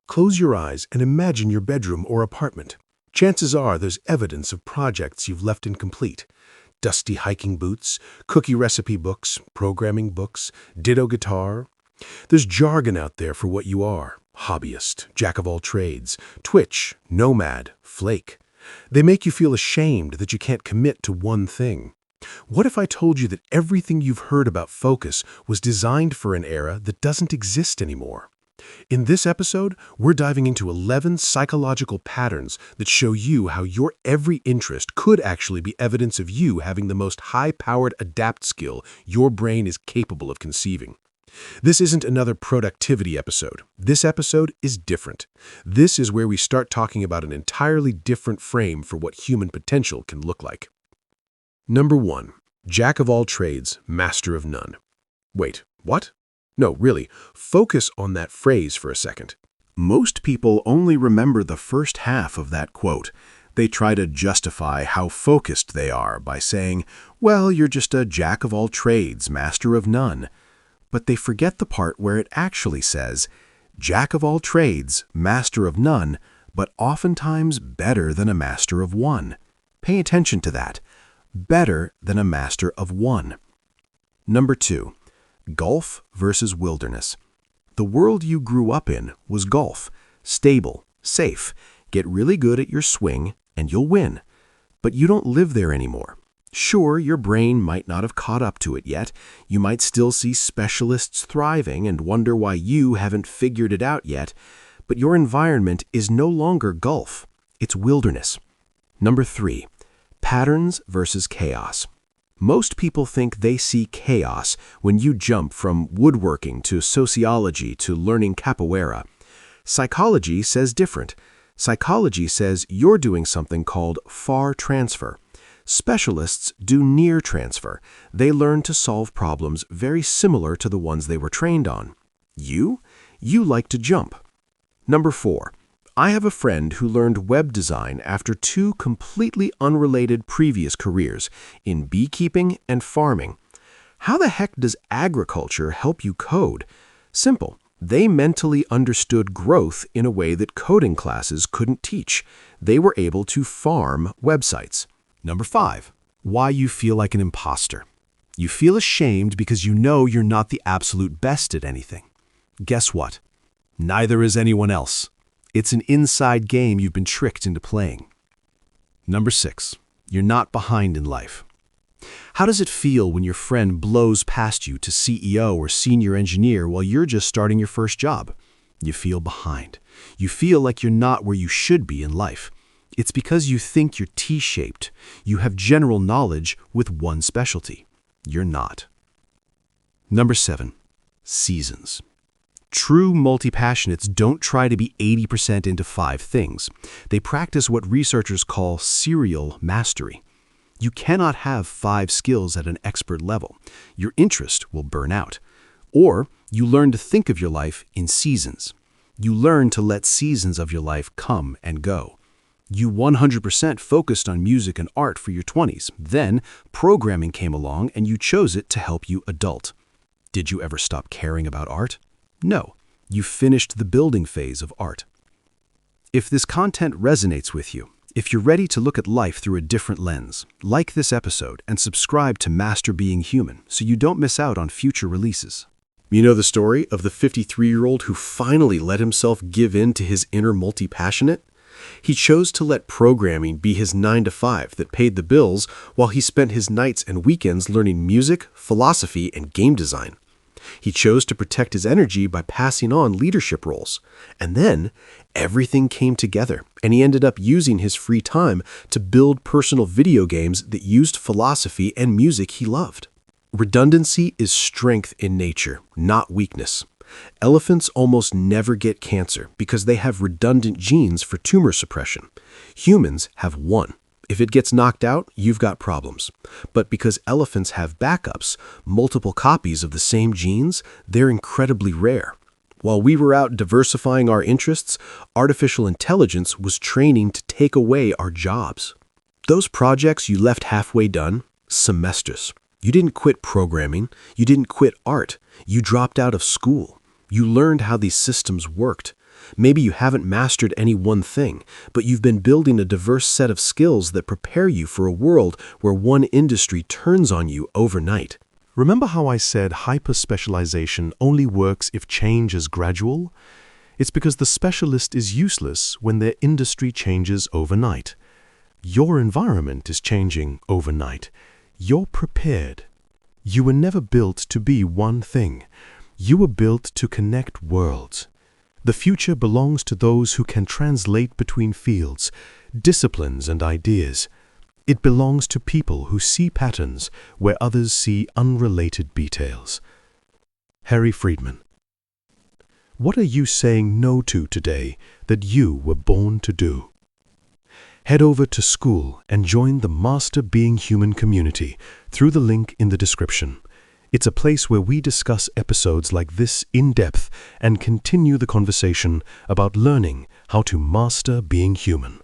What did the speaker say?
Close your eyes and imagine your bedroom or apartment. Chances are there's evidence of projects you've left incomplete. Dusty hiking boots, cookie recipe books, programming books, ditto guitar. There's jargon out there for what you are: hobbyist, jack of all trades, twitch, nomad, flake. They make you feel ashamed that you can't commit to one thing. What if I told you that everything you've heard about focus was designed for an era that doesn't exist anymore? In this episode, we're diving into 11 psychological patterns that show you how your every interest could actually be evidence of you having the most high-powered adapt skill your brain is capable of conceiving. This isn't another productivity episode. This episode is different. This is where we start talking about an entirely different frame for what human potential can look like. Number 1. Jack of all trades, master of none. Wait, what? No, really, focus on that phrase for a second. Most people only remember the first half of that quote. They try to justify how focused they are by saying, well, you're just a jack of all trades, master of none. But they forget the part where it actually says, jack of all trades, master of none, but oftentimes better than a master of one. Pay attention to that. Better than a master of one. Number 2. Golf versus wilderness. The world you grew up in was golf. Stable, safe, get really good at your swing, and you'll win. But you don't live there anymore. Sure, your brain might not have caught up to it yet. You might still see specialists thriving and wonder why you haven't figured it out yet. But your environment is no longer golf. It's wilderness. Number 3. Patterns versus chaos. Most people think they see chaos when you jump from woodworking to sociology to learning capoeira. Psychology says different. Psychology says you're doing something called far transfer. Specialists do near transfer. They learn to solve problems very similar to the ones they were trained on. You like to jump. Number 4. I have a friend who learned web design after 2 completely unrelated previous careers in beekeeping and farming. How the heck does agriculture help you code? Simple. They mentally understood growth in a way that coding classes couldn't teach. They were able to farm websites. Number 5. Why you feel like an imposter. You feel ashamed because you know you're not the absolute best at anything. Guess what? Neither is anyone else. It's an inside game you've been tricked into playing. Number 6. You're not behind in life. How does it feel when your friend blows past you to CEO or senior engineer while you're just starting your first job? You feel behind. You feel like you're not where you should be in life. It's because you think you're T-shaped. You have general knowledge with one specialty. You're not. Number 7. Seasons. True multi-passionates don't try to be 80% into 5 things. They practice what researchers call serial mastery. You cannot have 5 skills at an expert level. Your interest will burn out. Or you learn to think of your life in seasons. You learn to let seasons of your life come and go. You 100% focused on music and art for your 20s. Then programming came along and you chose it to help you adult. Did you ever stop caring about art? No, you finished the building phase of art. If this content resonates with you, if you're ready to look at life through a different lens, like this episode and subscribe to Master Being Human so you don't miss out on future releases. You know the story of the 53-year-old who finally let himself give in to his inner multi-passionate? He chose to let programming be his 9-to-5 that paid the bills while he spent his nights and weekends learning music, philosophy, and game design. He chose to protect his energy by passing on leadership roles. And then everything came together, and he ended up using his free time to build personal video games that used philosophy and music he loved. Redundancy is strength in nature, not weakness. Elephants almost never get cancer because they have redundant genes for tumor suppression. Humans have one. If it gets knocked out, you've got problems. But because elephants have backups, multiple copies of the same genes, they're incredibly rare. While we were out diversifying our interests, artificial intelligence was training to take away our jobs. Those projects you left halfway done, semesters. You didn't quit programming. You didn't quit art. You dropped out of school. You learned how these systems worked. Maybe you haven't mastered any one thing, but you've been building a diverse set of skills that prepare you for a world where one industry turns on you overnight. Remember how I said hyper-specialization only works if change is gradual? It's because the specialist is useless when their industry changes overnight. Your environment is changing overnight. You're prepared. You were never built to be one thing. You were built to connect worlds. The future belongs to those who can translate between fields, disciplines, and ideas. It belongs to people who see patterns where others see unrelated details. Harry Friedman. What are you saying no to today that you were born to do? Head over to school and join the Master Being Human community through the link in the description. It's a place where we discuss episodes like this in depth and continue the conversation about learning how to master being human.